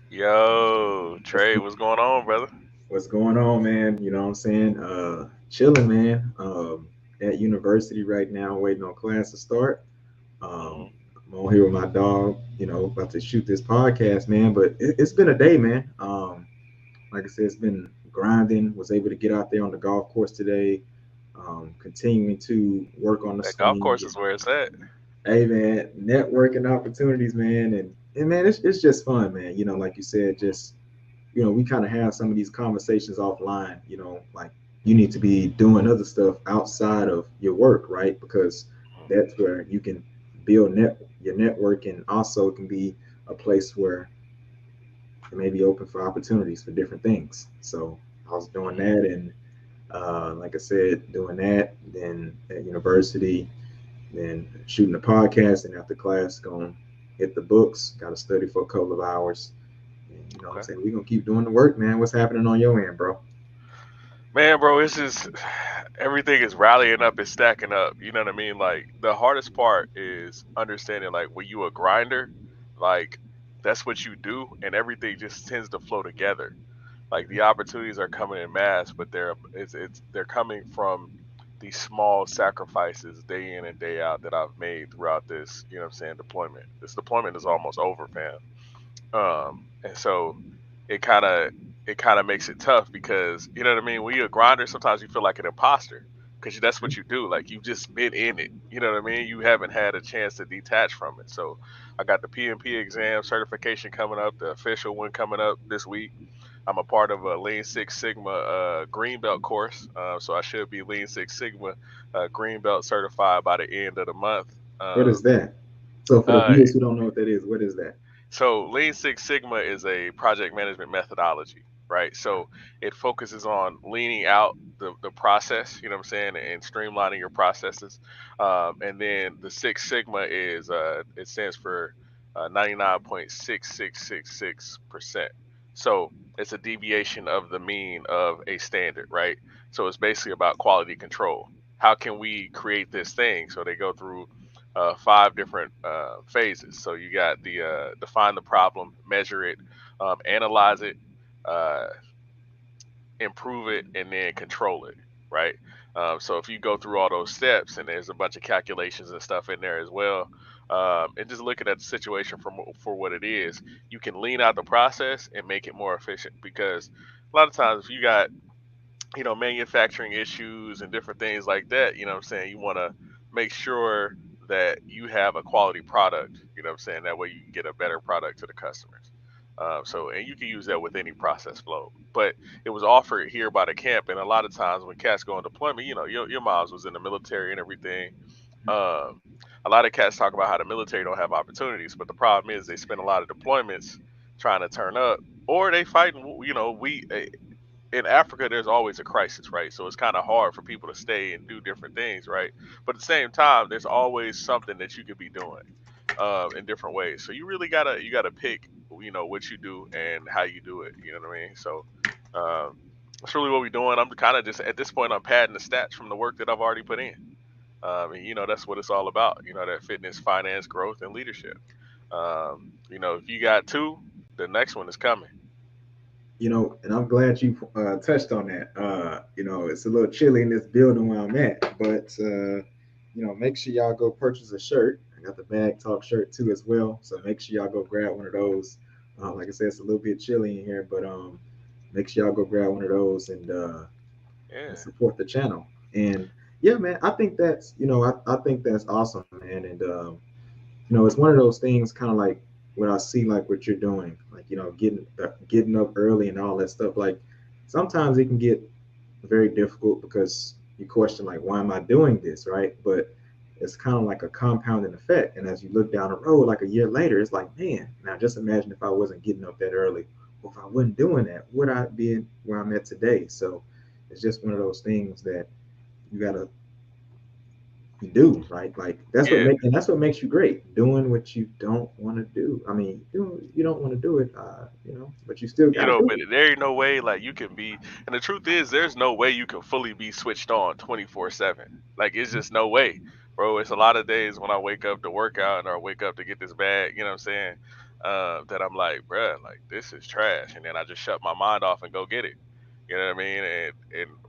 Yo, Trey, what's going on, brother? What's going on, man? You know what I'm saying? Chilling, man. At university right now, waiting on class to start. hmm I'm on here with my dog, about to shoot this podcast, man. But it's been a day, man. Like I said, it's been grinding. Was able to get out there on the golf course today. Continuing to work on the That golf swing. course is where it's at. Hey, man, networking opportunities, man, and man, it's just fun, man. Like you said, just we kind of have some of these conversations offline, like you need to be doing other stuff outside of your work, right? Because that's where you can build your network, and also it can be a place where it may be open for opportunities for different things. So I was doing hmm that, and like I said, doing that, then at university, then shooting the podcast, and after class, going hit the books, got to study for a couple of hours. And, what I'm Okay. saying? We're going to keep doing the work, man. What's happening on your end, bro? Man, bro, it's just everything is rallying up and stacking up. You know what I mean? Like the hardest part is understanding like when you a grinder, like that's what you do and everything just tends to flow together. Like the opportunities are coming in mass, but they're coming from these small sacrifices day in and day out that I've made throughout this, you know what I'm saying, deployment. This deployment is almost over, fam. And so it kind of it kind of makes it tough because you know what I mean. When you're a grinder, sometimes you feel like an imposter because that's what you do. Like you've just been in it. You know what I mean. You haven't had a chance to detach from it. So I got the PMP exam certification coming up, the official one coming up this week. I'm a part of a Lean Six Sigma green belt course, so I should be Lean Six Sigma green belt certified by the end of the month. What is that? So for the Uh, viewers who don't know what that is, what is that? So Lean Six Sigma is a project management methodology, right? So it focuses on leaning out the process, you know what I'm saying, and streamlining your processes. And then the Six Sigma is it stands for 99.6666%. So it's a deviation of the mean of a standard, right? So it's basically about quality control. How can we create this thing? So they go through five different phases. So you got the define the problem, measure it, analyze it, uh, improve it, and then control it. Right. So if you go through all those steps, and there's a bunch of calculations and stuff in there as well, and just looking at the situation for what it is, you can lean out the process and make it more efficient. Because a lot of times, if you got manufacturing issues and different things like that, you know what I'm saying, you want to make sure that you have a quality product, you know what I'm saying, that way you can get a better product to the customers. And you can use that with any process flow, but it was offered here by the camp. And a lot of times when cats go on deployment, your moms was in the military and everything. um, a lot of cats talk about how the military don't have opportunities, but the problem is they spend a lot of deployments trying to turn up, or they fighting, we in Africa, there's always a crisis, right? So it's kind of hard for people to stay and do different things, right? But at the same time, there's always something that you could be doing in different ways. So you gotta pick, what you do and how you do it. You know what I mean? So um, that's really what we're doing. I'm kind of just at this point, I'm padding the stats from the work that I've already put in. And that's what it's all about. That fitness, finance, growth, and leadership. If you got two, the next one is coming. And I'm glad you touched on that. It's a little chilly in this building where I'm at, but make sure y'all go purchase a shirt. I got the Bag Talk shirt too as well, so make sure y'all go grab one of those. Like I said, it's a little bit chilly in here, but make sure y'all go grab one of those and Yeah. support the channel. And yeah, man, I think that's I think that's awesome, man. And it's one of those things, kind of like what I see, like what you're doing, like getting up early and all that stuff. Like sometimes it can get very difficult because you question, like, why am I doing this, right? But it's kind of like a compounding effect. And as you look down the road, like a year later, it's like, man, now just imagine if I wasn't getting up that early, or if I wasn't doing that, would I be where I'm at today? So it's just one of those things that you gotta you do, right? Like Yeah, that's what makes you great. Doing what you don't want to do. I mean, you don't want to do it, but you still you gotta know, do but it. there ain't no way like you can be, and the truth is, there's no way you can fully be switched on 24/7. Like it's just no way, bro. It's a lot of days when I wake up to work out or I wake up to get this bag, you know what I'm saying? That I'm like, bruh, like this is trash, and then I just shut my mind off and go get it. You know what I mean? And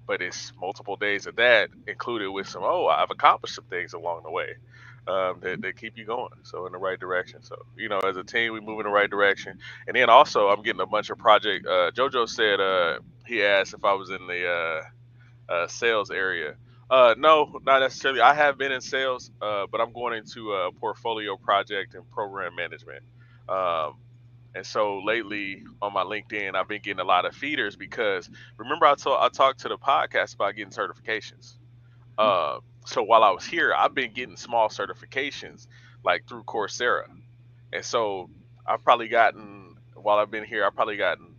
but it's multiple days of that included with some, oh, I've accomplished some things along the way. That keep you going, so in the right direction. So as a team, we move in the right direction. And then also, I'm getting a bunch of project. JoJo said he asked if I was in the sales area. No, not necessarily. I have been in sales, but I'm going into a portfolio project and program management. Um, and so lately on my LinkedIn, I've been getting a lot of feeders because remember I talked to the podcast about getting certifications. So while I was here, I've been getting small certifications like through Coursera. And so I've probably gotten, while I've been here, I've probably gotten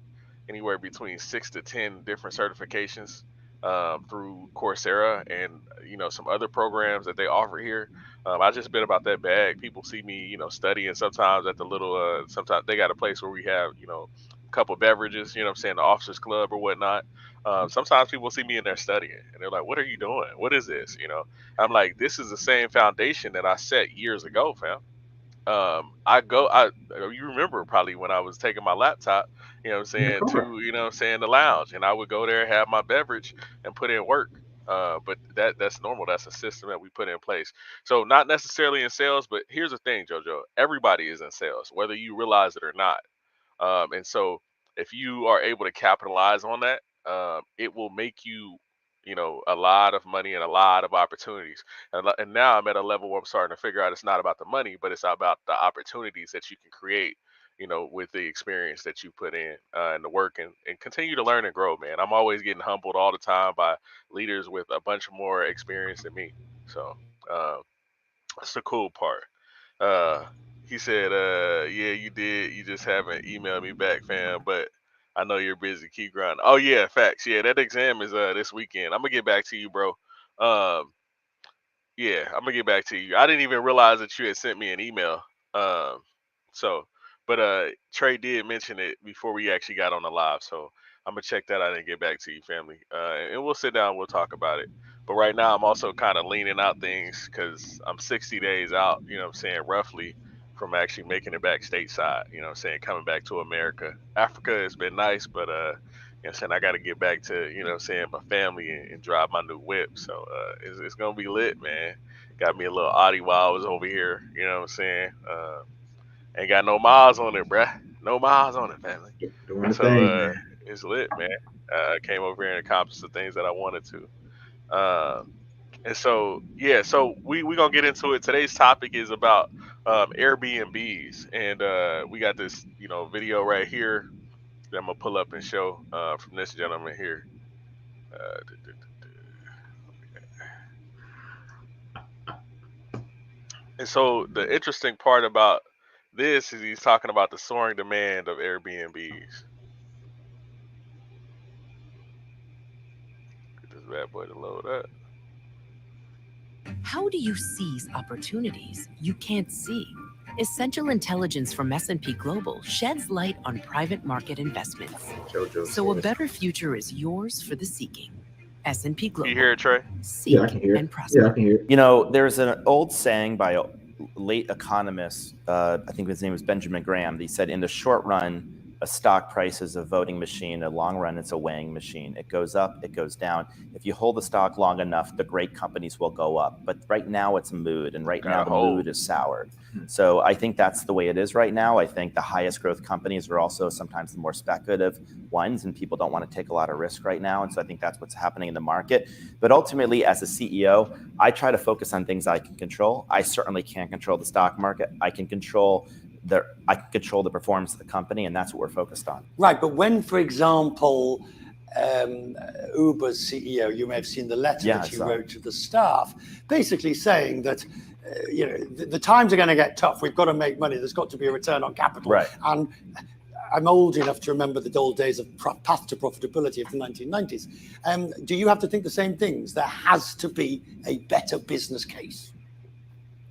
anywhere between 6 to 10 different certifications through Coursera and some other programs that they offer here. I just been about that bag. People see me, studying sometimes at the little. Sometimes they got a place where we have, a couple beverages. You know what I'm saying, the officers club or whatnot. Sometimes people see me in there studying, and they're like, "What are you doing? What is this?" I'm like, "This is the same foundation that I set years ago, fam." You remember probably when I was taking my laptop, In the to, car. the lounge, and I would go there, have my beverage, and put in work. But that's normal. That's a system that we put in place. So not necessarily in sales, but here's the thing, Jojo. Everybody is in sales, whether you realize it or not. And so if you are able to capitalize on that, it will make you, a lot of money and a lot of opportunities. And now I'm at a level where I'm starting to figure out it's not about the money, but it's about the opportunities that you can create, with the experience that you put in and the work and continue to learn and grow, man. I'm always getting humbled all the time by leaders with a bunch more experience than me. So, uh, that's the cool part. Uh, he said, yeah, you did. You just haven't emailed me back, fam. But I know you're busy. Keep grinding. Oh yeah, facts. Yeah, that exam is this weekend. I'm gonna get back to you, bro. Um, yeah, I'm gonna get back to you. I didn't even realize that you had sent me an email. Um, so, but Trey did mention it before we actually got on the live. So I'm gonna check that out and get back to you, family. And we'll sit down. And we'll talk about it. But right now, I'm also kind of leaning out things because I'm 60 days out. What I'm saying, roughly, from actually making it back stateside. What I'm saying, coming back to America. Africa has been nice, but I'm saying, I got to get back to, what I'm saying, my family and drive my new whip. So it's gonna be lit, man. Got me a little Audi while I was over here. What I'm saying. Ain't got no miles on it, bruh. No miles on it, family. Doing the So thing, man. it's lit, man. Came over here and accomplished the things that I wanted to. And so yeah, so we gonna get into it. Today's topic is about Airbnbs, and we got this video right here that I'm gonna pull up and show from this gentleman here. Uh, and so the interesting part about this is he's talking about the soaring demand of Airbnbs. Get this bad boy to load up. How do you seize opportunities you can't see? Essential intelligence from S&P Global sheds light on private market investments. JoJo So a says. better future is yours for the seeking. S&P Global. You hear it, Trey? Seek Yeah, I can hear and it. prosper. Yeah, I can hear it. There's an old saying by a late economist, I think his name was Benjamin Graham. He said, in the short run, a stock price is a voting machine. In the long run, it's a weighing machine. It goes up, it goes down. If you hold the stock long enough, the great companies will go up. But right now, it's a mood, and right now the mood is soured. So I think that's the way it is right now. I think the highest growth companies are also sometimes the more speculative ones, and people don't want to take a lot of risk right now. And so I think that's what's happening in the market. But ultimately, as a CEO, I try to focus on things I can control. I certainly can't control the stock market. I can control the performance of the company, and that's what we're focused on. Right, but when, for example, Uber's CEO, you may have seen the letter that he wrote to the staff, basically saying that the times are going to get tough. We've got to make money. There's got to be a return on capital. Right. And I'm old enough to remember the old days of path to profitability of the 1990s. Do you have to think the same things? There has to be a better business case.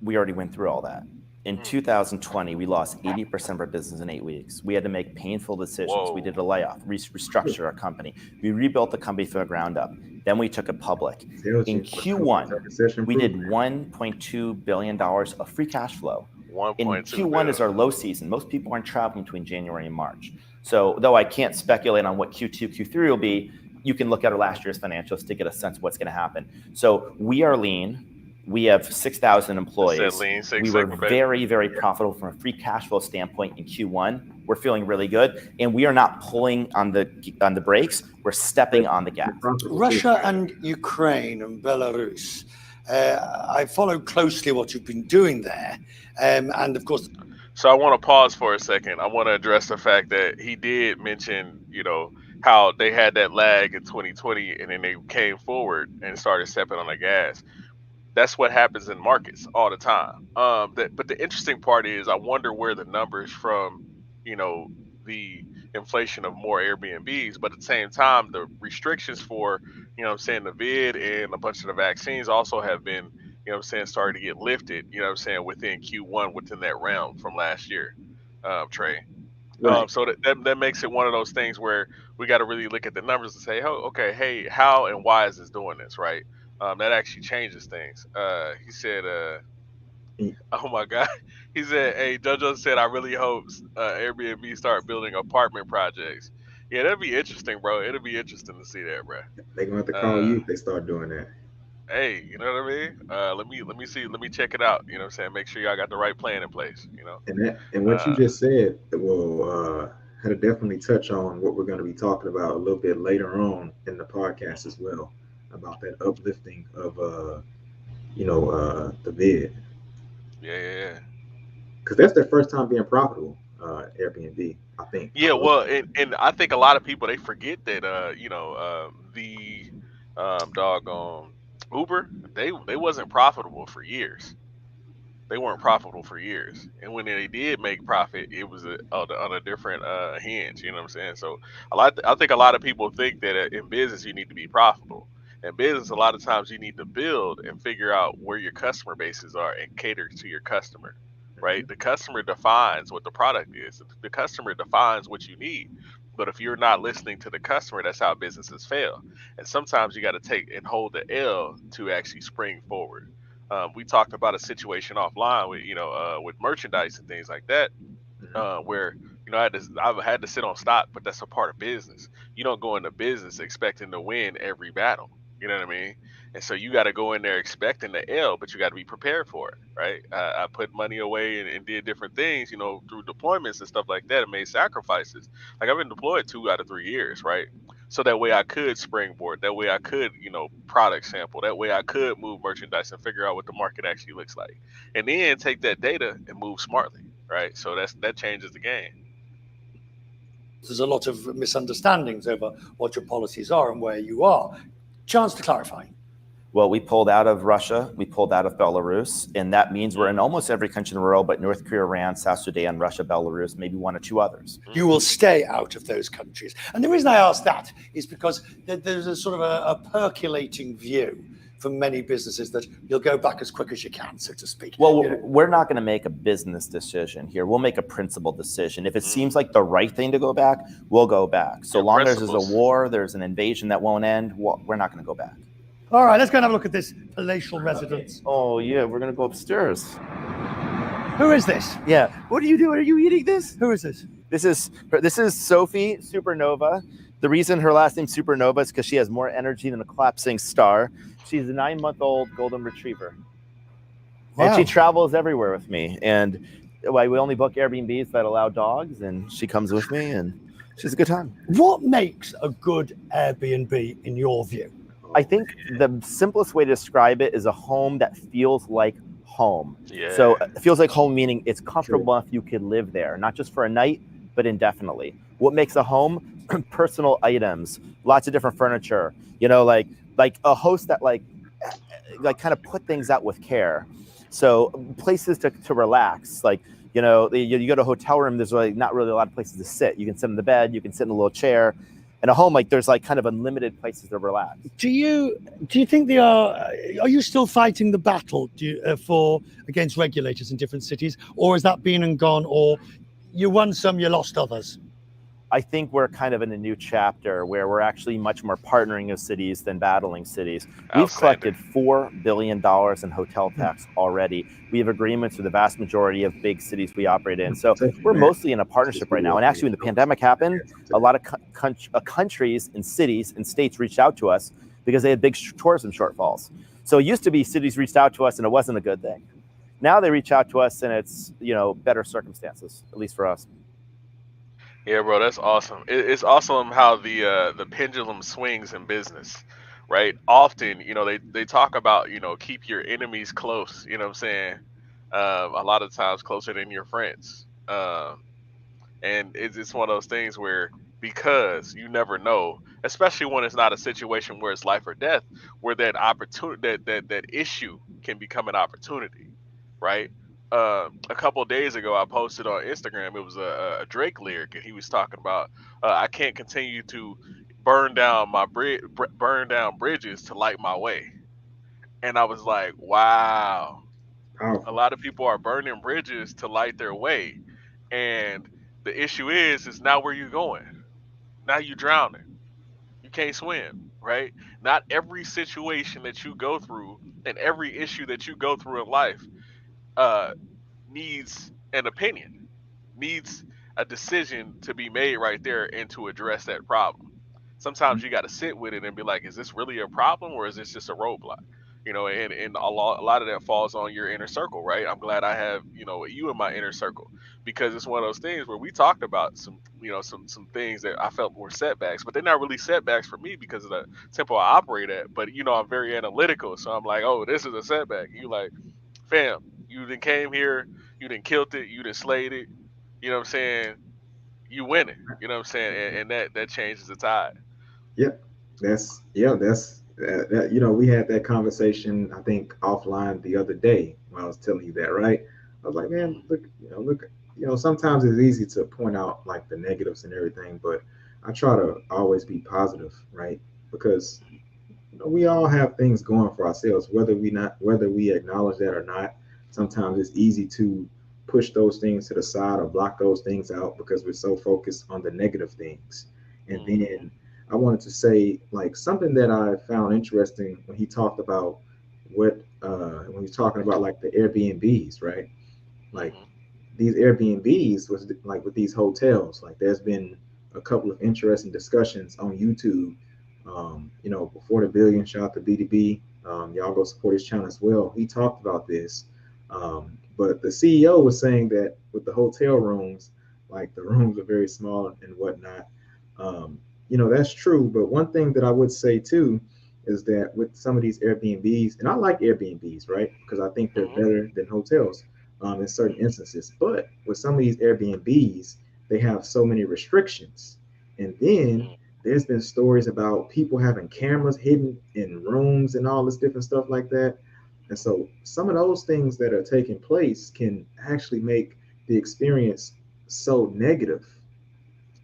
We already went through all that. In 2020, we lost 80% of our business in 8 weeks. We had to make painful decisions. Whoa. We did a layoff, restructure our company. We rebuilt the company from the ground up. Then we took it public. In Q1, we did $1.2 billion of free cash flow. In Q1 is our low season. Most people aren't traveling between January and March. So though I can't speculate on what Q2, Q3 will be, you can look at our last year's financials to get a sense of what's going to happen. So we are lean. We have 6,000 employees. We were very, very profitable from a free cash flow standpoint in Q1. We're feeling really good, and we are not pulling on the brakes. We're stepping on the gas. Russia and Ukraine and Belarus. I follow closely what you've been doing there, and of course. So I want to pause for a second. I want to address the fact that he did mention, how they had that lag in 2020, and then they came forward and started stepping on the gas. That's what happens in markets all the time. But the interesting part is, I wonder where the numbers from, the inflation of more Airbnbs, but at the same time, the restrictions for, the vid and a bunch of the vaccines also have been, starting to get lifted, within Q1, within that realm from last year, Trey. Right. So that makes it one of those things where we got to really look at the numbers and say, oh, okay, hey, how and why is this doing this, right? That actually changes things. He said, oh my God. He said, hey, JoJo said, I really hope Airbnb start building apartment projects. Yeah, that'd be interesting, bro. It'll be interesting to see that, bro. They're going to have to call you if they start doing that. Hey, you know what I mean? Let me see. Let me check it out. You know what I'm saying? Make sure y'all got the right plan in place, And what you just said will had to definitely touch on what we're going to be talking about a little bit later on in the podcast as well, about that uplifting of the bid. Yeah. Because that's their first time being profitable, Airbnb, I think. Yeah, well, and I think a lot of people, they forget that the doggone Uber, they wasn't profitable for years. They weren't profitable for years, and when they did make profit, it was on a different hinge. You know what I'm saying? So I think a lot of people think that in business you need to be profitable. In business, a lot of times you need to build and figure out where your customer bases are and cater to your customer, right? The customer defines what the product is. The customer defines what you need. But if you're not listening to the customer, that's how businesses fail. And sometimes you got to take and hold the L to actually spring forward. We talked about a situation offline with, with merchandise and things like that, where, I've had to sit on stock, but that's a part of business. You don't go into business expecting to win every battle. You know what I mean? And so you got to go in there expecting the L, but you got to be prepared for it, right? I put money away and did different things, through deployments and stuff like that, and made sacrifices. Like I've been deployed 2 out of 3 years, right? So that way I could springboard, that way I could, product sample, that way I could move merchandise and figure out what the market actually looks like. And then take that data and move smartly, right? So that changes the game. There's a lot of misunderstandings over what your policies are and where you are. Chance to clarify. Well, we pulled out of Russia, we pulled out of Belarus, and that means we're in almost every country in the world, but North Korea, Iran, South Sudan, Russia, Belarus, maybe 1 or 2 others. You will stay out of those countries. And the reason I ask that is because there's a sort of a percolating view from many businesses that you'll go back as quick as you can, so to speak. Well, we're not going to make a business decision here. We'll make a principled decision. If it seems like the right thing to go back, we'll go back. So long as there's a war, there's an invasion that won't end, we're not going to go back. All right, let's go and have a look at this palatial residence. Oh, yeah, we're going to go upstairs. Who is this? Yeah. What are you doing? Are you eating this? Who is this? This is 𝗬𝗢𝗍𝗵𝗲. The reason her last name's Supernova is because she has more energy than a collapsing star. She's a 9-month-old golden retriever. Wow. And she travels everywhere with me. And we only book Airbnbs that allow dogs, and she comes with me, and she's a good time. What makes a good Airbnb in your view? I think the simplest way to describe it is a home that feels like home. Yeah. So it feels like home, meaning it's comfortable enough you could live there, not just for a night, but indefinitely. What makes a home? Personal items, lots of different furniture, like a host that like kind of put things out with care. So places to relax, like You know, you go to a hotel room, there's like not really a lot of places to sit. You can sit in the bed, you can sit in a little chair. In a home, like there's like kind of unlimited places to relax. Do you think they are you still fighting the battle against regulators in different cities, or has that been and gone, or you won some, you lost others? I think we're kind of in a new chapter where we're actually much more partnering with cities than battling cities. We've collected $4 billion in hotel tax already. We have agreements with the vast majority of big cities we operate in. So we're mostly in a partnership right now. And actually, when the pandemic happened, a lot of countries and cities and states reached out to us because they had big tourism shortfalls. So it used to be cities reached out to us and it wasn't a good thing. Now they reach out to us and it's, you know, better circumstances, at least for us. Yeah, bro, that's awesome. It's awesome how the pendulum swings in business, right? Often, you know, they talk about, you know, keep your enemies close. You know what I'm saying? A lot of times closer than your friends. And it's one of those things where, because you never know, especially when it's not a situation where it's life or death, where that opportunity, that issue can become an opportunity, right? A couple of days ago, I posted on Instagram. It was a Drake lyric, and he was talking about, "I can't continue to burn down bridges to light my way." And I was like, "Wow, a Powerful. lot of people are burning bridges to light their way." And the issue is now where you going? Now you drowning. You can't swim, right? Not every situation that you go through and every issue that you go through in life uh, needs an opinion, needs a decision to be made right there and to address that problem. Sometimes you got to sit with it and be like, is this really a problem or is this just a roadblock? You know, and a lot of that falls on your inner circle, right? I'm glad I have, you know, you in my inner circle, because it's one of those things where we talked about some, you know, some things that I felt were setbacks, but they're not really setbacks for me because of the tempo I operate at. But you know, I'm very analytical, so I'm like, oh, this is a setback. You like, fam, you done came here, you done killed it, you done slayed it. You know what I'm saying? You winning. You know what I'm saying? And that changes the tide. Yep. That, you know, we had that conversation, I think, offline the other day when I was telling you that, right? I was like, man, look, you know, sometimes it's easy to point out like the negatives and everything, but I try to always be positive, right? Because you know, we all have things going for ourselves, whether we acknowledge that or not. Sometimes it's easy to push those things to the side or block those things out because we're so focused on the negative things. And then I wanted to say like something that I found interesting when he talked about when he's talking about like the Airbnbs, right? Like these Airbnbs was like with these hotels. Like there's been a couple of interesting discussions on YouTube. You know, before the billion, shout out to BDB. Y'all go support his channel as well. He talked about this. But the CEO was saying that with the hotel rooms, like the rooms are very small and whatnot. You know, that's true. But one thing that I would say too is that with some of these Airbnbs, and I like Airbnbs, right? Because I think they're better than hotels in certain instances. But with some of these Airbnbs, they have so many restrictions. And then there's been stories about people having cameras hidden in rooms and all this different stuff like that. And so some of those things that are taking place can actually make the experience so negative.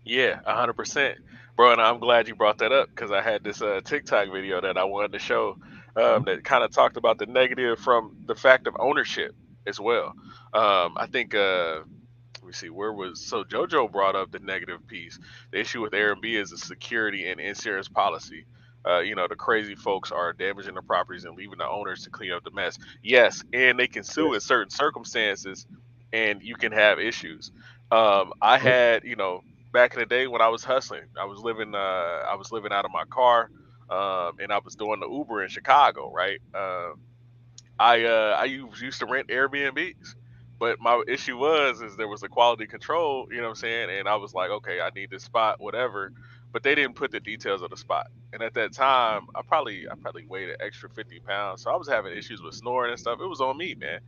Yeah, 100%, bro. And I'm glad you brought that up because I had this TikTok video that I wanted to show that kind of talked about the negative from the fact of ownership as well. I think let me see, so JoJo brought up the negative piece. The issue with Airbnb is the security and insurance policy. You know, the crazy folks are damaging the properties and leaving the owners to clean up the mess. Yes, and they can sue in certain circumstances, and you can have issues. I had, you know, back in the day when I was hustling, I was living out of my car, and I was doing the Uber in Chicago, right? I used to rent Airbnbs, but my issue is there was a quality control, you know what I'm saying? And I was like, okay, I need this spot, whatever. But they didn't put the details of the spot. And at that time, I probably weighed an extra 50 pounds, so I was having issues with snoring and stuff. It was on me, man.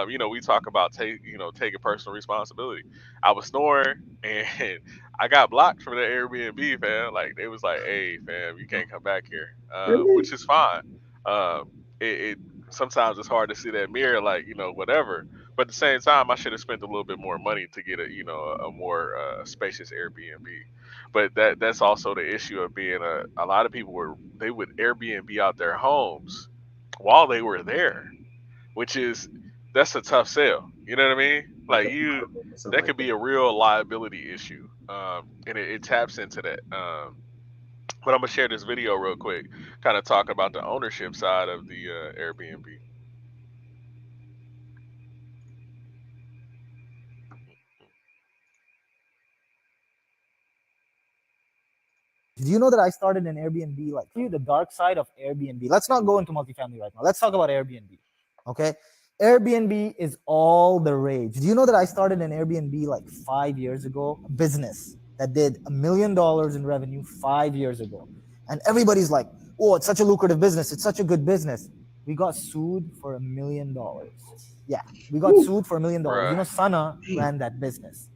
You know, we talk about taking personal responsibility. I was snoring, and I got blocked from the Airbnb, fam. Like they was like, hey, fam, you can't come back here, Really? which is fine. It sometimes it's hard to see that mirror, like, you know, whatever. But at the same time, I should have spent a little bit more money to get a more spacious Airbnb. But that's also the issue of being a lot of people they would Airbnb out their homes while they were there, which is that's a tough sell. You know what I mean? like Like a something that like could be that. a real liability issue, and it taps into that. But I'm gonna share this video real quick, kind of talking about the ownership side of the Airbnb. Do you know that I started an Airbnb? Like, you the dark side of Airbnb. Let's not go into multifamily right now. Let's talk about Airbnb. Okay. Airbnb is all the rage. Do you know that I started an Airbnb like 5 years ago? A business that did $1 million in revenue 5 years ago. And everybody's like, oh, it's such a lucrative business. It's such a good business. We got sued for $1 million. Yeah, we got sued for $1 million. Bruh. You know, Sana ran that business.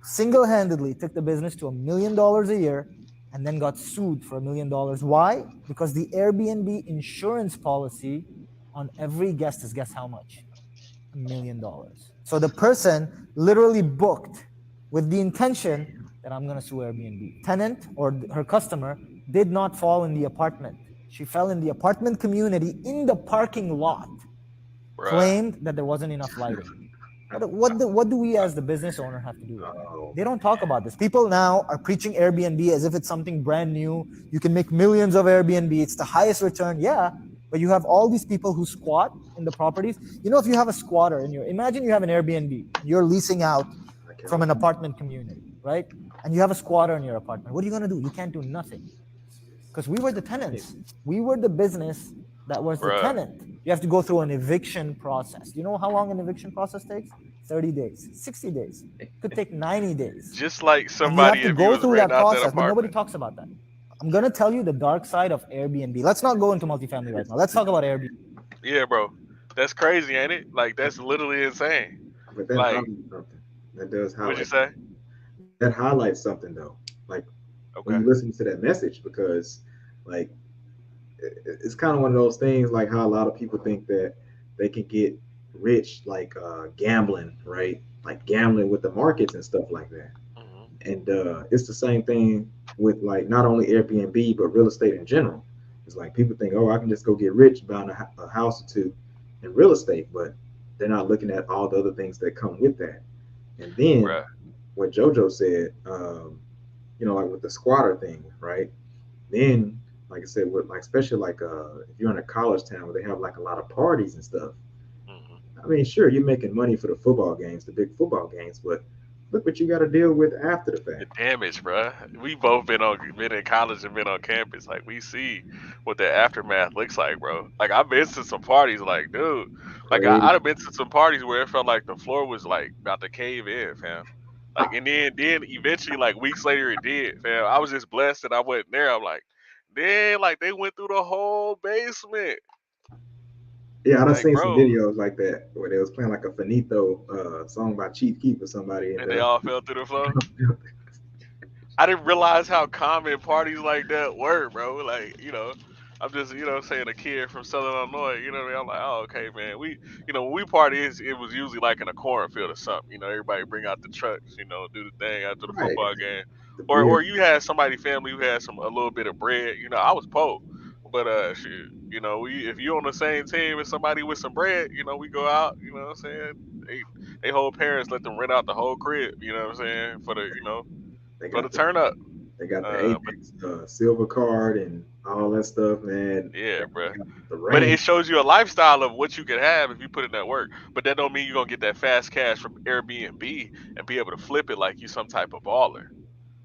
Single-handedly took the business to $1 million a year and then got sued for $1 million. Why? Because the Airbnb insurance policy on every guest is, guess how much? $1 million. So the person literally booked with the intention that I'm going to sue Airbnb. Tenant or her customer did not fall in the apartment. She fell in the apartment community in the parking lot. Bruh. Claimed that there wasn't enough lighting. What do we as the business owner have to do? They don't talk about this. People now are preaching Airbnb as if it's something brand new. You can make millions of Airbnb. It's the highest return. Yeah, but you have all these people who squat in the properties. You know, if you have a squatter imagine you have an Airbnb, you're leasing out from an apartment community, right? And you have a squatter in your apartment. What are you going to do? You can't do nothing. Because we were the tenants. We were the business that was the tenant. You have to go through an eviction process. You know how long an eviction process takes? 30 days, 60 days. It could take 90 days. Just like and somebody, you have to go through that process, but nobody talks about that. I'm going to tell you the dark side of Airbnb. Let's not go into multifamily right now. Let's talk about Airbnb. Yeah, bro. That's crazy, ain't it? Like, that's literally insane. But that highlights something. That does highlight. What'd you say? That highlights something, though. Like, when you listen to that message, because, like, it's kind of one of those things, like how a lot of people think that they can get rich, like gambling, right? Like gambling with the markets and stuff like that. Mm-hmm. And it's the same thing with, like, not only Airbnb but real estate in general. It's like people think, oh, I can just go get rich buying a house or two in real estate, but they're not looking at all the other things that come with that. And then what JoJo said, like with the squatter thing, right? Then, like I said, with, like, especially like if you're in a college town where they have like a lot of parties and stuff. Mm-hmm. I mean, sure, you're making money for the football games, the big football games, but look what you got to deal with after the fact. The damage, bro. We both been in college and been on campus. Like, we see what the aftermath looks like, bro. Like, I've been to some parties, like, dude. Like, I'd have been to some parties where it felt like the floor was like about to cave in, fam. Like, and then eventually, like weeks later, it did, fam. I was just blessed that I wasn't there. I'm like, then, like, they went through the whole basement. Yeah, I done seen some videos like that where they was playing like a finito song by Chief Keef or somebody, and they all fell through the floor. I didn't realize how common parties like that were, bro. Like, I'm just, saying a kid from Southern Illinois, you know what I mean? I'm like, oh, okay, man. When we party, it was usually like in a cornfield or something. Everybody bring out the trucks, do the thing after the football game. Or you had somebody family who had a little bit of bread. I was poor. But shit, if you're on the same team as somebody with some bread, we go out, you know what I'm saying? They whole parents let them rent out the whole crib, you know what I'm saying? For the turn up. They got the Apex silver card and all that stuff, man. Yeah, bro. But it shows you a lifestyle of what you can have if you put in that work. But that don't mean you're gonna get that fast cash from Airbnb and be able to flip it like you some type of baller.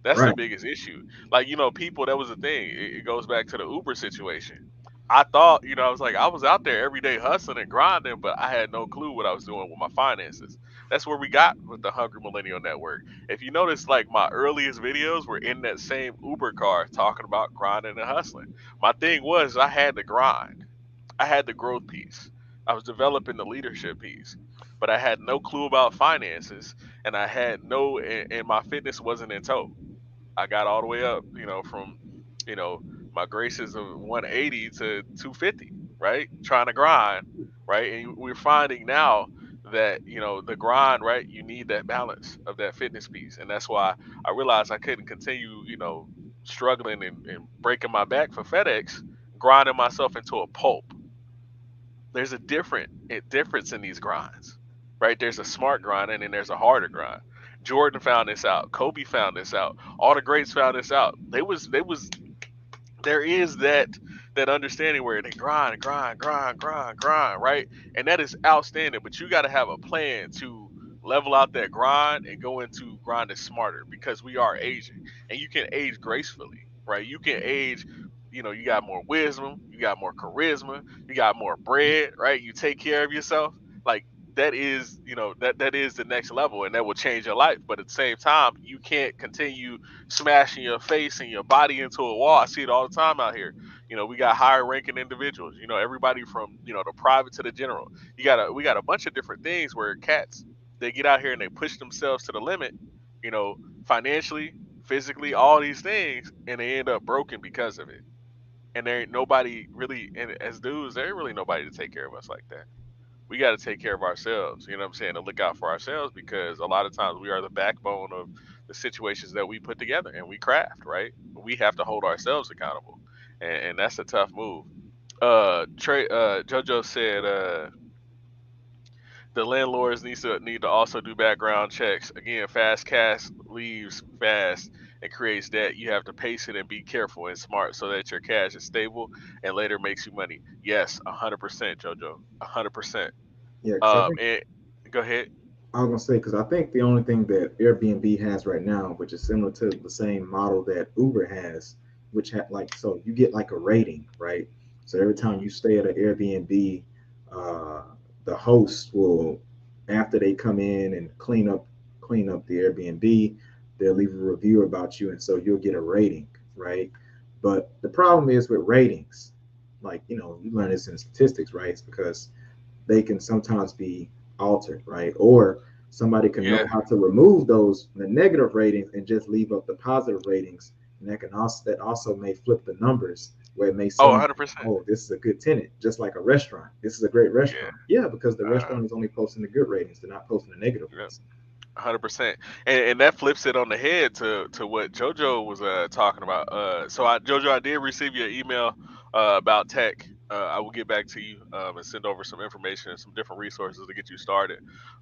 That's the biggest issue. Like, people, that was the thing. It goes back to the Uber situation. I thought, I was out there every day hustling and grinding, but I had no clue what I was doing with my finances. That's where we got with the Hungry Millennial Network. If you notice, like, my earliest videos were in that same Uber car talking about grinding and hustling. My thing was I had to grind. I had the growth piece. I was developing the leadership piece. But I had no clue about finances, and I had and my fitness wasn't in tow. I got all the way up, from, my graces of 180 to 250, right? Trying to grind, right? And we're finding now that, the grind, right? You need that balance of that fitness piece. And that's why I realized I couldn't continue, struggling and breaking my back for FedEx, grinding myself into a pulp. There's a difference in these grinds, right? There's a smart grind and then there's a harder grind. Jordan found this out. Kobe found this out. All the greats found this out. There is that understanding where they grind, right? And that is outstanding. But you got to have a plan to level out that grind and go into grinding smarter, because we are aging, and you can age gracefully, right? You can age. You got more wisdom, you got more charisma, you got more bread, right? You take care of yourself. Like, that is, that is the next level, and that will change your life. But at the same time, you can't continue smashing your face and your body into a wall. I see it all the time out here. We got higher ranking individuals, everybody from, the private to the general. We got a bunch of different things where cats, they get out here and they push themselves to the limit, financially, physically, all these things, and they end up broken because of it. And there ain't nobody really, and as dudes, there ain't really nobody to take care of us like that. We got to take care of ourselves, you know what I'm saying, to look out for ourselves, because a lot of times we are the backbone of the situations that we put together and we craft, right? We have to hold ourselves accountable. And that's a tough move. JoJo said, the landlords need to also do background checks. Again, fast cash leaves fast and creates debt. You have to pace it and be careful and smart so that your cash is stable and later makes you money. Yes, 100%, JoJo, 100%. Yeah, And go ahead. I was gonna say, because I think the only thing that Airbnb has right now, which is similar to the same model that Uber has, which so you get like a rating, right? So every time you stay at an Airbnb, the host will, after they come in and clean up the Airbnb, they'll leave a review about you, and so you'll get a rating, right? But the problem is with ratings, like, you learn this in statistics, right? It's because they can sometimes be altered, right? Or somebody can know how to remove the negative ratings and just leave up the positive ratings, and that also may flip the numbers, where it may say, 100%. oh, this is a good tenant, just like a restaurant. This is a great restaurant. Yeah, because the restaurant is only posting the good ratings. They're not posting the negative ones. 100%. And that flips it on the head to what JoJo was talking about. JoJo, I did receive your email about tech. I will get back to you and send over some information and some different resources to get you started.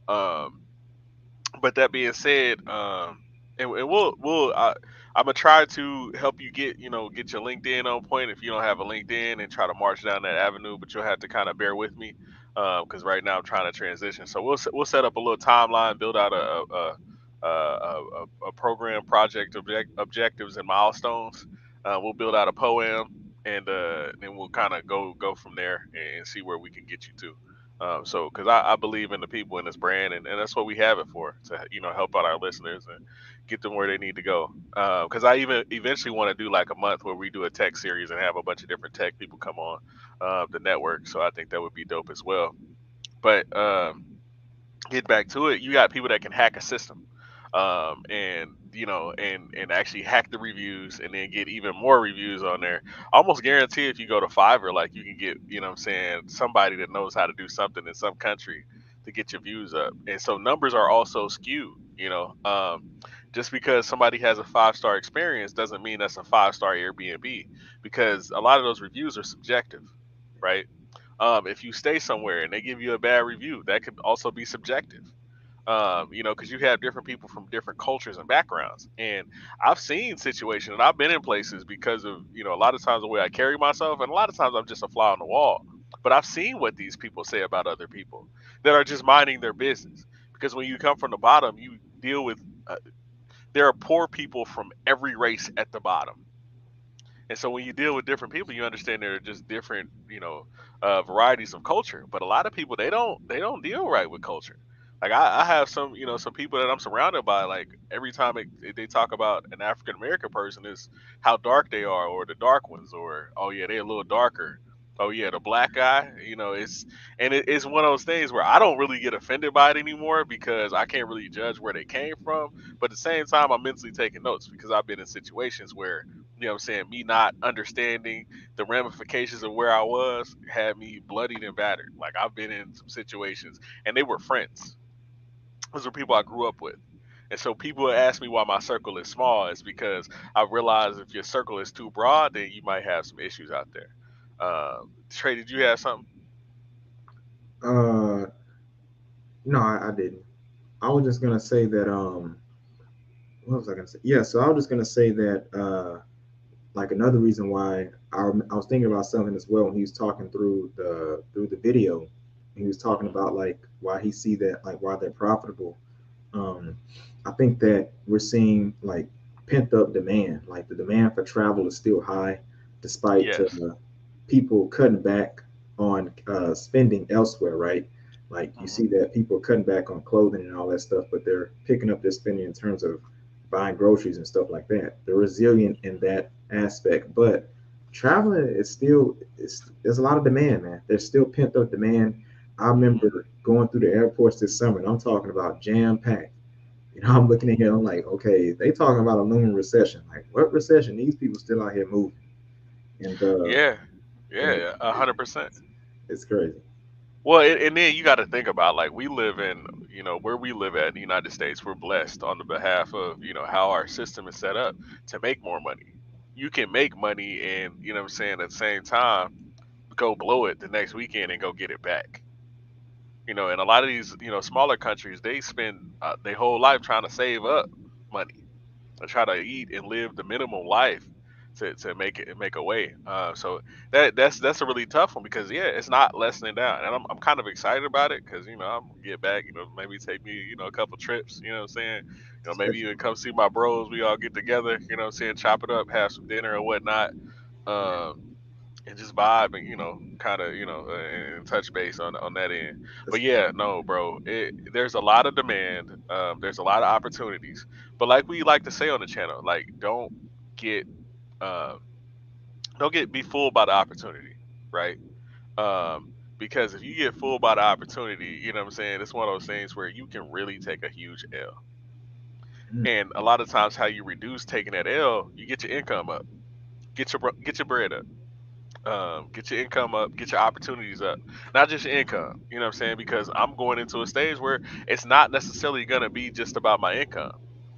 But that being said, I'm gonna try to help you get your LinkedIn on point if you don't have a LinkedIn, and try to march down that avenue. But you'll have to kind of bear with me, because right now I'm trying to transition. So we'll set up a little timeline, build out a program, project, objectives and milestones. We'll build out a poem, and then we'll kind of go from there and see where we can get you to. Because I believe in the people in this brand, and that's what we have it for, to help out our listeners and get them where they need to go. Because I even eventually want to do like a month where we do a tech series and have a bunch of different tech people come on the network. So I think that would be dope as well. But get back to it. You got people that can hack a system, and actually hack the reviews, and then get even more reviews on there. I almost guarantee if you go to Fiverr, like, you can get, somebody that knows how to do something in some country to get your views up. And so numbers are also skewed. Just because somebody has a 5-star experience doesn't mean that's a 5-star Airbnb, because a lot of those reviews are subjective, right? If you stay somewhere and they give you a bad review, that could also be subjective. Because you have different people from different cultures and backgrounds. And I've seen situations, and I've been in places because of, a lot of times the way I carry myself, and a lot of times I'm just a fly on the wall. But I've seen what these people say about other people that are just minding their business. Because when you come from the bottom, you deal with, there are poor people from every race at the bottom. And so when you deal with different people, you understand there are just different, varieties of culture. But a lot of people, they don't deal right with culture. Like, I have some people that I'm surrounded by, like, every time they talk about an African American person, is how dark they are, or the dark ones, or, oh yeah, they're a little darker. Oh yeah, the black guy, it's one of those things where I don't really get offended by it anymore, because I can't really judge where they came from. But at the same time, I'm mentally taking notes, because I've been in situations where You know what I'm saying? Me not understanding the ramifications of where I was had me bloodied and battered. Like I've been in some situations, and they were friends. Those were people I grew up with. And so people ask me why my circle is small. It's because I realize if your circle is too broad, then you might have some issues out there. Trey, did you have something? Uh, no, I didn't. I was just gonna say that what was I gonna say? Yeah, so I was just gonna say that like another reason why I was thinking about something as well when he was talking through the video. He was talking about like why he see that like why they're profitable. Um, I think that we're seeing like pent up demand. Like the demand for travel is still high, despite Yes. people cutting back on spending elsewhere. Right? Like you Hmm. see that people are cutting back on clothing and all that stuff, but they're picking up their spending in terms of buying groceries and stuff like that. They're resilient in that aspect, but traveling is still there's a lot of demand, man. There's still pent up demand. I Hmm. remember going through the airports this summer, and I'm talking about jam packed. You know, I'm looking at here, I'm like, okay, they talking about a looming recession. Like, what recession? These people still out here moving, and Yeah. and Yeah. 100%. it's crazy. Well, and then you got to think about like we live in, where we live at in the United States, we're blessed on the behalf of, how our system is set up to make more money. You can make money and, what I'm saying, at the same time, go blow it the next weekend and go get it back. And a lot of these, smaller countries, they spend their whole life trying to save up money and try to eat and live the minimum life to make a way. So that's a really tough one because yeah, it's not lessening down, and I'm kind of excited about it because I'm gonna get back. Maybe take me a couple trips. You know what I'm saying? Maybe Especially, even come see my bros. We all get together. You know what I'm saying? Chop it up, have some dinner or whatnot. Um, and just vibe and kind of and touch base on that end. But yeah, no, bro, there's a lot of demand. There's a lot of opportunities. But like we like to say on the channel, like get um, don't get be fooled by the opportunity, right? Um, because if you get fooled by the opportunity, you know what I'm saying, it's one of those things where you can really take a huge L. mm, And a lot of times, how you reduce taking that L, you get your income up, get your bread up. Get your income up, get your opportunities up, not just your income. You know what I'm saying? Because I'm going into a stage where it's not necessarily going to be just about my income.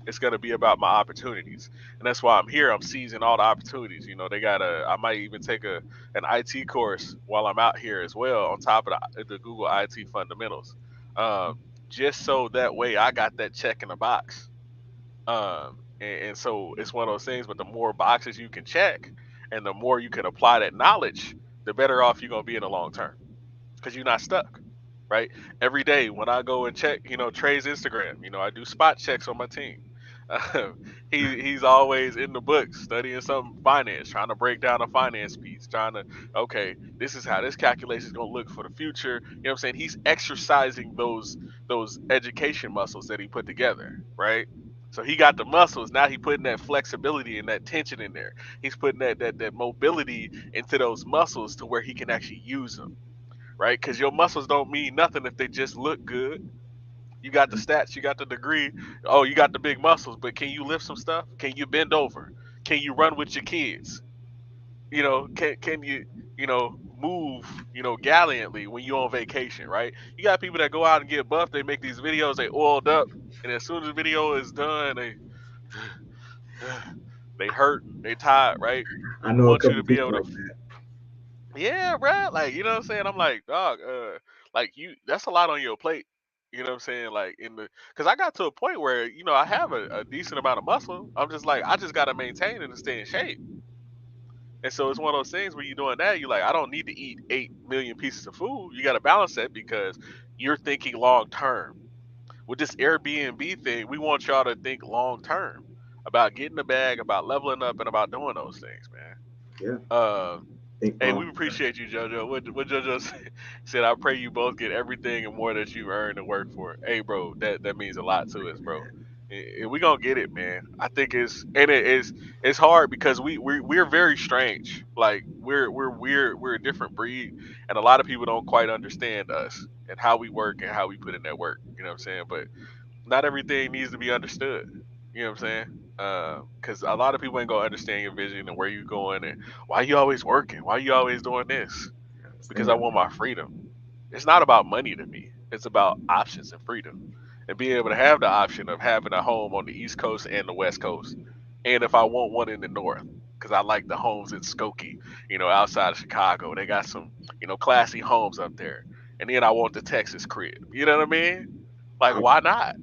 It's going to be about my opportunities, and that's why I'm here. I'm seizing all the opportunities. They got I might even take an IT course while I'm out here as well, on top of the Google IT fundamentals, um, just so that way I got that check in the box. And so it's one of those things, but the more boxes you can check and the more you can apply that knowledge, the better off you're going to be in the long term because you're not stuck, right? Every day when I go and check, Trey's Instagram, I do spot checks on my team. Uh, he's always in the books studying some finance, trying to break down a finance piece, trying to, okay, this is how this calculation is going to look for the future. You know what I'm saying? He's exercising those education muscles that he put together, right? So he got the muscles. Now he putting that flexibility and that tension in there. He's putting that mobility into those muscles to where he can actually use them, right? Because your muscles don't mean nothing if they just look good. You got the stats, you got the degree. Oh, you got the big muscles, but can you lift some stuff? Can you bend over? Can you run with your kids? Can you move gallantly when you're on vacation, right? You got people that go out and get buff. They make these videos. They oiled up, and as soon as the video is done, they hurt, they tired, right? I We know a want you couple to be people able to, like that. yeah, bro. Like, you know what I'm saying? I'm like, dog, like that's a lot on your plate. You know what I'm saying? Like cause I got to a point where, I have a decent amount of muscle. I'm just like, I just got to maintain it and stay in shape. And so it's one of those things where you're doing that, you're like, I don't need to eat 8 million pieces of food. You got to balance that because you're thinking long term. With this Airbnb thing, we want y'all to think long term about getting the bag, about leveling up, and about doing those things, man. Yeah, Uh, think Hey, long we term. appreciate you, JoJo. What JoJo said, I pray you both get everything and more that you earned and work for. Hey, bro, that means a lot to us, bro. And we gonna get it, man. I think it's hard because we're very strange. Like we're weird. We're a different breed, and a lot of people don't quite understand us and how we work and how we put in that work. You know what I'm saying? But not everything needs to be understood. You know what I'm saying? because a lot of people ain't gonna understand your vision and where you going and why you always working, why you always doing this. Because I want my freedom. It's not about money to me. It's about options and freedom, and being able to have the option of having a home on the East Coast and the West Coast, and if I want one in the North, because I like the homes in Skokie, outside of Chicago. They got some, classy homes up there, and then I want the Texas crib. You know what I mean? Like, why not?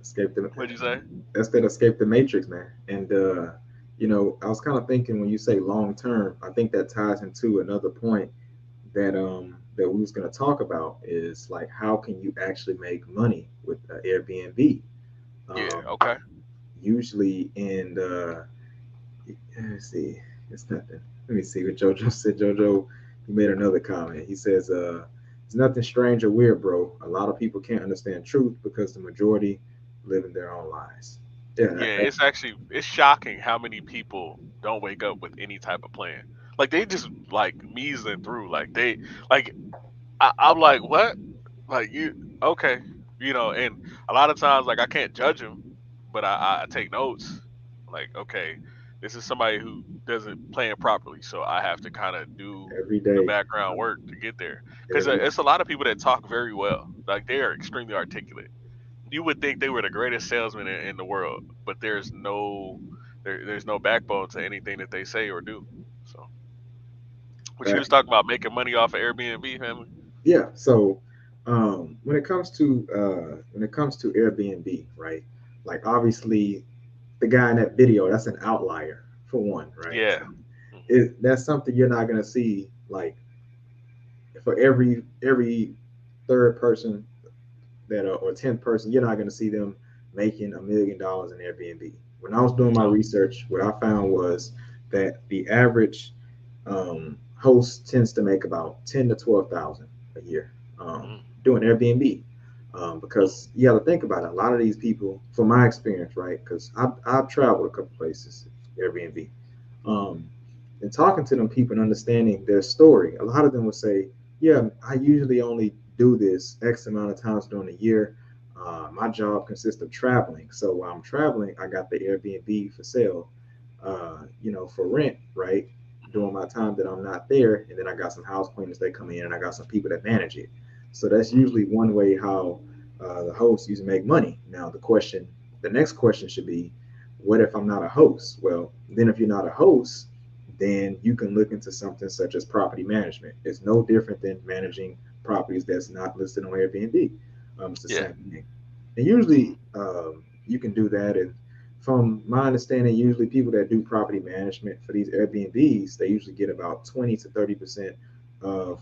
Escape the. What'd you say? That's that escape the matrix, man. And I was kind of thinking when you say long term, I think that ties into another point that that we was going to talk about is like how can you actually make money with Airbnb? Yeah. Okay. Usually in let's see, it's nothing. Let me see what JoJo said. JoJo, he made another comment. He says, "It's nothing strange or weird, bro. A lot of people can't understand truth because the majority live in their own lies." Yeah, it's shocking how many people don't wake up with any type of plan. Like they just like measling through. Like I'm like, what? Like okay, and a lot of times like I can't judge them, but I take notes. Like, okay, this is somebody who doesn't plan properly, so I have to kind of do every the day. background work to get there. Because it's a lot of people that talk very well. Like they are extremely articulate. You would think they were the greatest salesman in the world, but there's no backbone to anything that they say or do. So, what you was talking about making money off of Airbnb, family? Yeah. So, when it comes to Airbnb, right? Like obviously, the guy in that video, that's an outlier for one, right? Yeah. That's something you're not gonna see like for every third person or 10th person, you're not going to see them making $1 million in Airbnb. When I was doing my research, what I found was that the average host tends to make about 10 to 12,000 a year doing Airbnb. Because you got to think about it. A lot of these people, from my experience, right? Because I've traveled a couple places, Airbnb, and talking to them people and understanding their story. A lot of them will say, "Yeah, I usually only do this X amount of times during the year. My job consists of traveling. So while I'm traveling, I got the Airbnb for sale, for rent, right? During my time that I'm not there. And then I got some house cleaners that come in and I got some people that manage it. So that's usually one way how the hosts usually make money. Now, the next question should be, what if I'm not a host? Well, then if you're not a host, then you can look into something such as property management. It's no different than managing properties that's not listed on Airbnb. It's the same thing. And usually you can do that. And from my understanding, usually people that do property management for these Airbnbs, they usually get about 20 to 30% of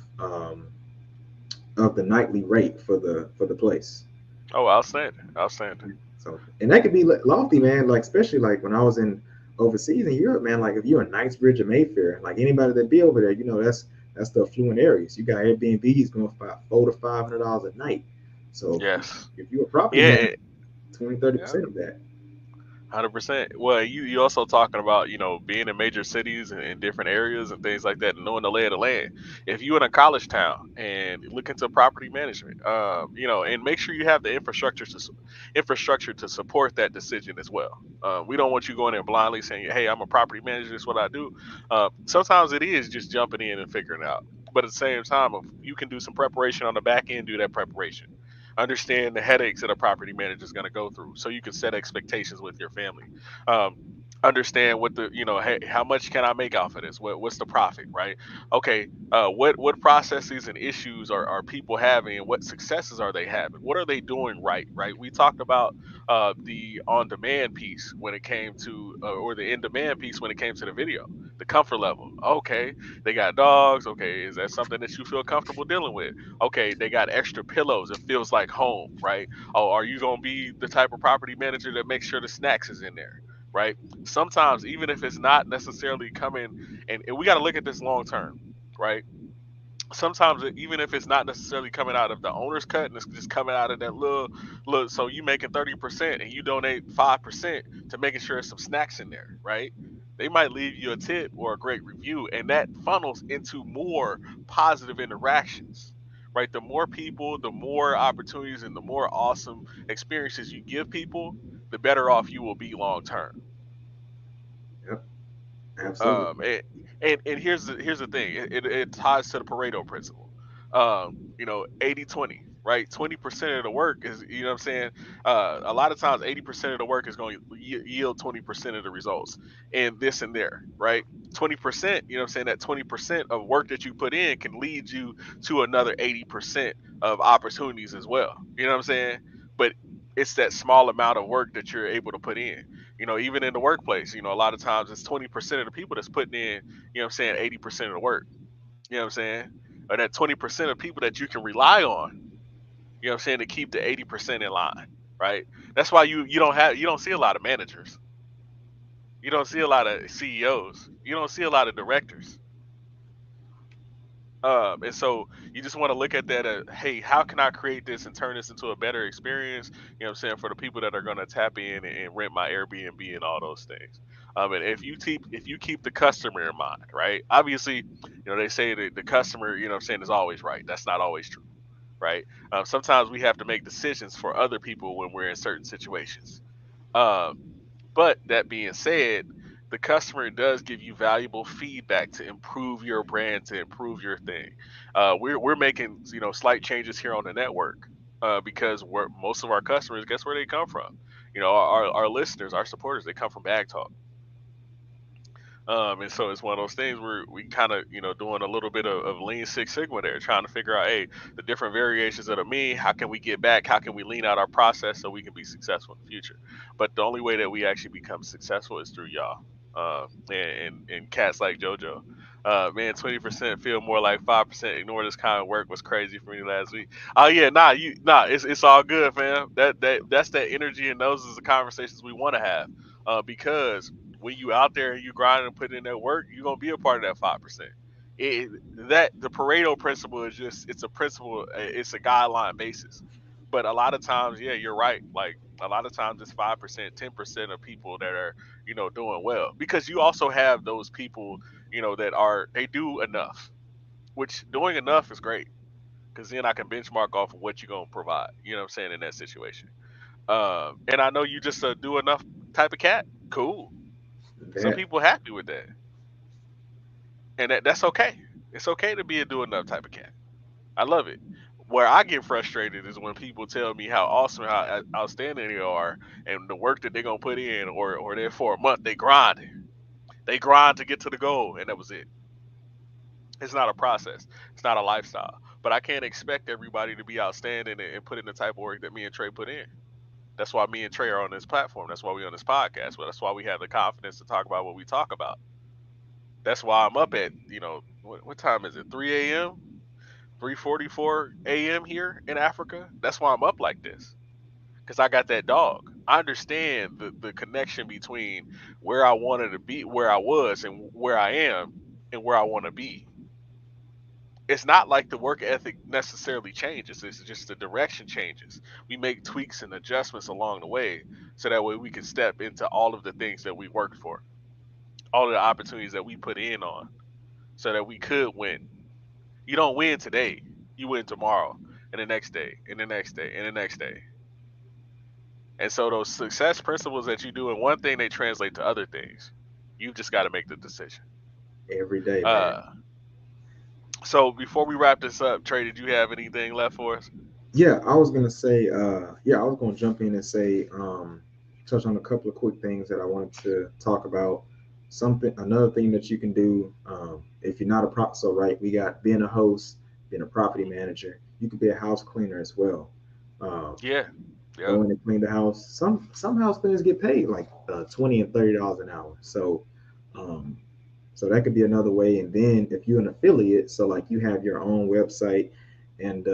the nightly rate for the place. Oh, outstanding. So, and that could be lofty, man. Like especially like when I was in overseas in Europe, man. Like if you're in Knightsbridge or Mayfair, like anybody that be over there, that's the affluent areas. You got Airbnbs going for about $400 to $500 a night. So yes, if you're a property manager, 20-30% of that. 100%. Well, you also talking about being in major cities and in different areas and things like that, and knowing the lay of the land. If you in a college town and look into property management, and make sure you have the infrastructure to support that decision as well. We don't want you going in blindly saying, "Hey, I'm a property manager. This is what I do." Sometimes it is just jumping in and figuring it out. But at the same time, if you can do some preparation on the back end, do that preparation. Understand the headaches that a property manager is going to go through, so you can set expectations with your family. Understand what hey, how much can I make off of this? What's the profit, right? Okay, what processes and issues are people having, and what successes are they having? What are they doing right? We talked about the on-demand piece when it came to, or the in-demand piece when it came to the video, the comfort level. Okay, they got dogs. Okay, is that something that you feel comfortable dealing with? Okay, they got extra pillows. It feels like home, right? Oh, are you gonna be the type of property manager that makes sure the snacks is in there, right? Sometimes even if it's not necessarily coming, and we got to look at this long term, right? Sometimes even if it's not necessarily coming out of the owner's cut and it's just coming out of that little, so you making 30% and you donate 5% to making sure there's some snacks in there, right? They might leave you a tip or a great review, and that funnels into more positive interactions, right? The more people, the more opportunities, and the more awesome experiences you give people, the better off you will be long term. Yep. Absolutely. And here's the thing. It ties to the Pareto principle. 80-20, right? 20% of the work is, you know what I'm saying? A lot of times 80% of the work is going to yield 20% of the results, and this and there, right? 20%, you know what I'm saying? That 20% of work that you put in can lead you to another 80% of opportunities as well. You know what I'm saying? But it's that small amount of work that you're able to put in. Even in the workplace, a lot of times it's 20% of the people that's putting in, you know what I'm saying, 80% of the work. You know what I'm saying? Or that 20% of people that you can rely on, you know what I'm saying, to keep the 80% in line, right? That's why you don't see a lot of managers. You don't see a lot of CEOs. You don't see a lot of directors. And so you just want to look at that as, hey, how can I create this and turn this into a better experience? You know what I'm saying, for the people that are going to tap in and rent my Airbnb and all those things. And if you keep the customer in mind, right? Obviously, they say that the customer, you know what I'm saying, is always right. That's not always true, right? Sometimes we have to make decisions for other people when we're in certain situations. But that being said, the customer does give you valuable feedback to improve your brand, to improve your thing. We're making slight changes here on the network because most of our customers, guess where they come from? Our listeners, our supporters, they come from Bag Talk. And so it's one of those things where we kind of, doing a little bit of Lean Six Sigma there, trying to figure out, hey, the different variations of the mean, how can we get back? How can we lean out our process so we can be successful in the future? But the only way that we actually become successful is through y'all. And cats like JoJo. Man, 20% feel more like 5%. Ignore this kind of work was crazy for me last week. Oh yeah, it's all good, fam. That's that energy, and those is the conversations we want to have. Because when you out there and you grind and put in that work, you're gonna be a part of that 5%. The Pareto principle is it's a principle, it's a guideline basis. But a lot of times, yeah, you're right. Like a lot of times it's 5%, 10% of people that are, doing well. Because you also have those people, that they do enough, which doing enough is great. Because then I can benchmark off of what you're gonna provide. You know what I'm saying, in that situation. And I know you just do enough type of cat. Cool. Some people happy with that, and that's okay. It's okay to be a do enough type of cat. I love it. Where I get frustrated is when people tell me how awesome, how outstanding they are, and the work that they're gonna put in, or they're for a month they grind to get to the goal, and that was it. It's not a process. It's not a lifestyle. But I can't expect everybody to be outstanding and put in the type of work that me and Trey put in. That's why me and Trey are on this platform. That's why we're on this podcast. Well, that's why we have the confidence to talk about what we talk about. That's why I'm up at, what time is it? 3 a.m., 3:44 a.m. here in Africa. That's why I'm up like this, because I got that dog. I understand the connection between where I wanted to be, where I was, and where I am, and where I want to be. It's not like the work ethic necessarily changes. It's just the direction changes. We make tweaks and adjustments along the way, so that way we can step into all of the things that we worked for, all of the opportunities that we put in on, so that we could win. You don't win today. You win tomorrow, and the next day, and the next day, and the next day. And so those success principles that you do in one thing, they translate to other things. You've just got to make the decision. Every day, man. So before we wrap this up, Trey, did you have anything left for us? Yeah, I was gonna say, I was gonna jump in and say, touch on a couple of quick things that I wanted to talk about. Another thing that you can do, if you're not we got being a host, being a property manager. You could be a house cleaner as well. Yeah. Go in and clean the house. Some house cleaners get paid like $20 and $30 an hour. So that could be another way. And then if you're an affiliate, so like you have your own website, and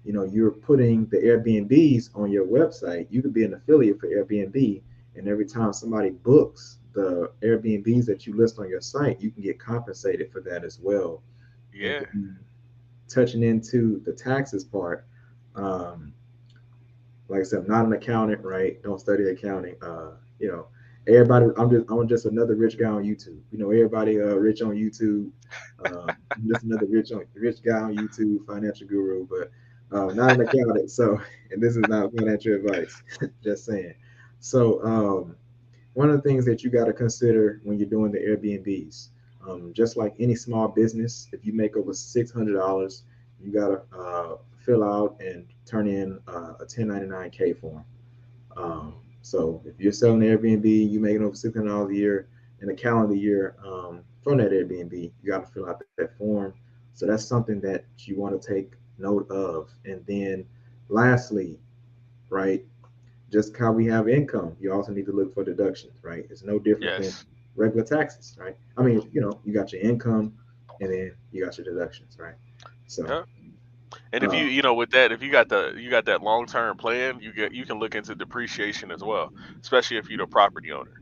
you're putting the Airbnbs on your website, you could be an affiliate for Airbnb, and every time somebody books the Airbnbs that you list on your site, you can get compensated for that as well. Yeah. Touching into the taxes part, like I said, I'm not an accountant, right? Don't study accounting. Everybody, I'm just another rich guy on YouTube. Everybody rich on YouTube. I'm just another rich guy on YouTube, financial guru, but not an accountant. So, and this is not financial advice. Just saying. So one of the things that you got to consider when you're doing the Airbnbs, just like any small business, if you make over $600, you got to fill out and turn in a 1099K form. So if you're selling Airbnb, you making over $600 a year in a calendar year from that Airbnb, you got to fill out that form. So that's something that you want to take note of. And then lastly, right, just how we have income, you also need to look for deductions, right? It's no different than Yes. regular taxes, right? I mean, you got your income and then you got your deductions, right? So, Yeah. And if you know with that, if you got that long term plan, you can look into depreciation as well, especially if you're the property owner.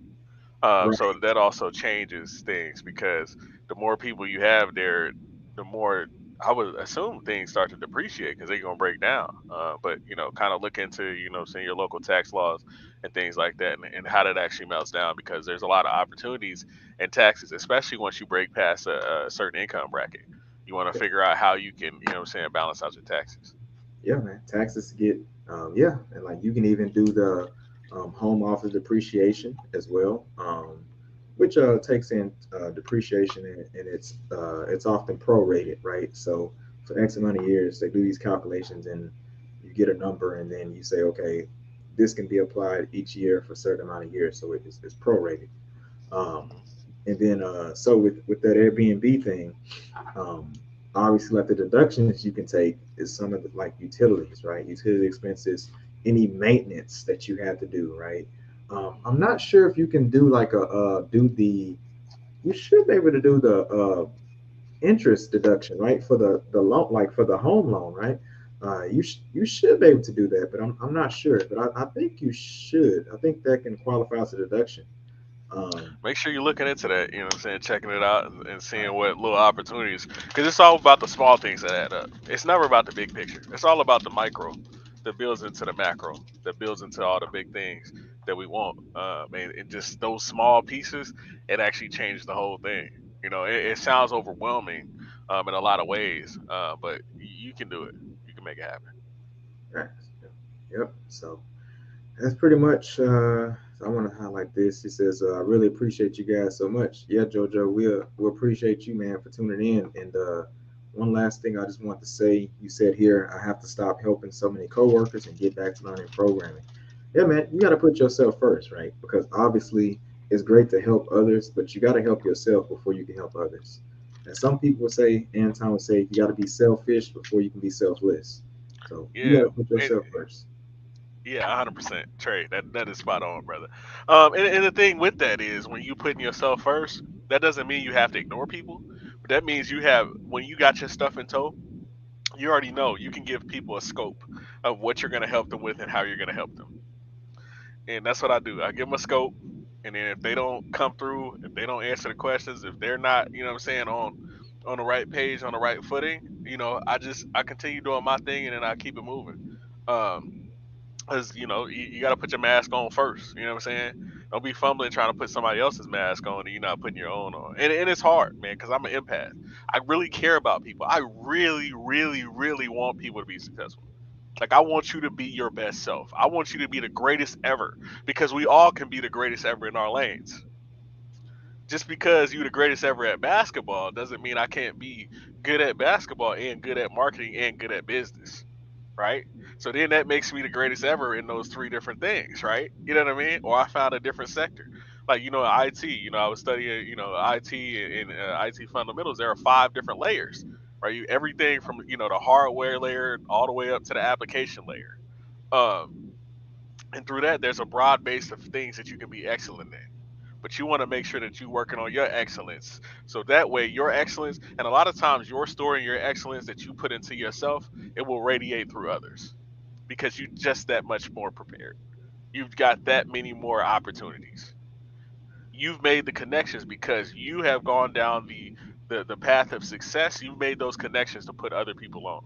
right, So that also changes things because the more people you have there, the more I would assume things start to depreciate because they're gonna break down. But kind of look into seeing your local tax laws and things like that, and how that actually melts down because there's a lot of opportunities in taxes, especially once you break past a certain income bracket. You want to figure out how you can, balance out your taxes. yeah, man. Taxes get, yeah, and like you can even do the home office depreciation as well, which takes in depreciation and it's often prorated, right? So for X amount of years, they do these calculations and you get a number, and then you say, okay, this can be applied each year for a certain amount of years, so it's prorated. Um, Hmm. and then so with that Airbnb thing, um, obviously like the deductions you can take is some of the like utilities, right? Utility expenses, any maintenance that you have to do, right? I'm not sure if you can do like you should be able to do the interest deduction, right? For the loan, like for the home loan, right? You should be able to do that, but I'm not sure. But I think you should. I think that can qualify as a deduction. Um, Make sure you're looking into that, you know what I'm saying, checking it out and seeing what little opportunities, because it's all about the small things that add up. It's never about the big picture. It's all about the micro that builds into the macro, that builds into all the big things that we want. And just those small pieces, it actually changes the whole thing. It sounds overwhelming in a lot of ways, but you can do it. You can make it happen. right. Yep. So that's pretty much. I want to highlight this. He says, "I really appreciate you guys so much." Yeah, Jojo, we appreciate you, man, for tuning in. And one last thing I just want to say, you said here, I have to stop helping so many coworkers and get back to learning programming. Yeah, man, you got to put yourself first, right? Because obviously it's great to help others, but you got to help yourself before you can help others. And some people would say, Anton would say, you got to be selfish before you can be selfless. So you got Yeah. to put yourself first. Yeah, 100%, Trey. That is spot on, brother. And the thing with that is when you putting yourself first, that doesn't mean you have to ignore people, but that means you have when you got your stuff in tow, you already know you can give people a scope of what you're gonna help them with and how you're gonna help them. And that's what I do. I give them a scope, and then if they don't come through, if they don't answer the questions, if they're not, what I'm saying, on the right page, on the right footing, I continue doing my thing, and then I keep it moving. Um, because you got to put your mask on first. You know what I'm saying? Don't be fumbling trying to put somebody else's mask on and you're not putting your own on. And it's hard, man, because I'm an empath. I really care about people. I really, really, really want people to be successful. Like I want you to be your best self. I want you to be the greatest ever because we all can be the greatest ever in our lanes. Just because you're the greatest ever at basketball doesn't mean I can't be good at basketball and good at marketing and good at business, right? So then that makes me the greatest ever in those three different things, right? You know what I mean? Or I found a different sector. Like, in IT, I was studying, IT and IT fundamentals. There are 5 different layers, right? Everything from, the hardware layer all the way up to the application layer. Um, and through that, there's a broad base of things that you can be excellent in. But you want to make sure that you're working on your excellence. So that way, your excellence, and a lot of times, your story and your excellence that you put into yourself, it will radiate through others because you're just that much more prepared. You've got that many more opportunities. You've made the connections because you have gone down the path of success. You've made those connections to put other people on.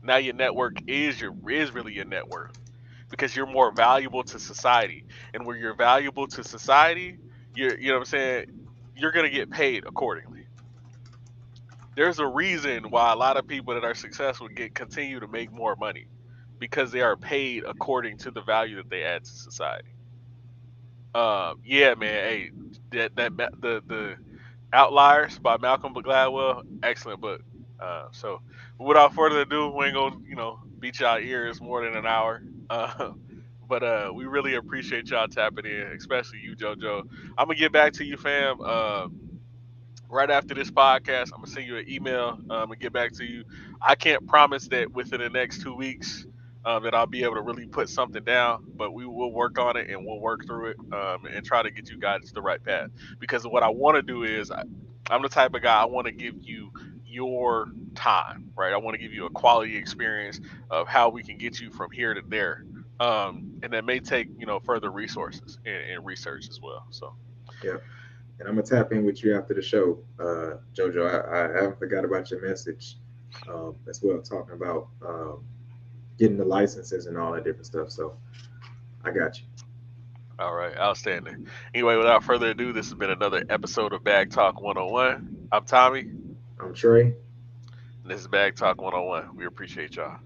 Now your network is really your net worth because you're more valuable to society. And where you're valuable to society, you know what I'm saying, you're gonna get paid accordingly. There's a reason why a lot of people that are successful continue to make more money because they are paid according to the value that they add to society. Yeah, man. Hey, the Outliers by Malcolm Gladwell, excellent book. So without further ado, we ain't gonna beat y'all ears more than an hour. But we really appreciate y'all tapping in, especially you, JoJo. I'm gonna get back to you, fam. Right after this podcast, I'm gonna send you an email and get back to you. I can't promise that within the next 2 weeks that I'll be able to really put something down, but we will work on it and we'll work through it and try to get you guys to the right path. Because what I want to do is, I'm the type of guy, I want to give you your time, right? I want to give you a quality experience of how we can get you from here to there, and that may take further resources and research as well. So yeah. And I'm gonna tap in with you after the show, JoJo. I haven't forgot about your message as well, talking about getting the licenses and all that different stuff. So I got you. All right, outstanding. Anyway, without further ado, this has been another episode of Bag Talk 101. I'm Tommy. I'm Trey. And this is Bag Talk 101. We appreciate y'all.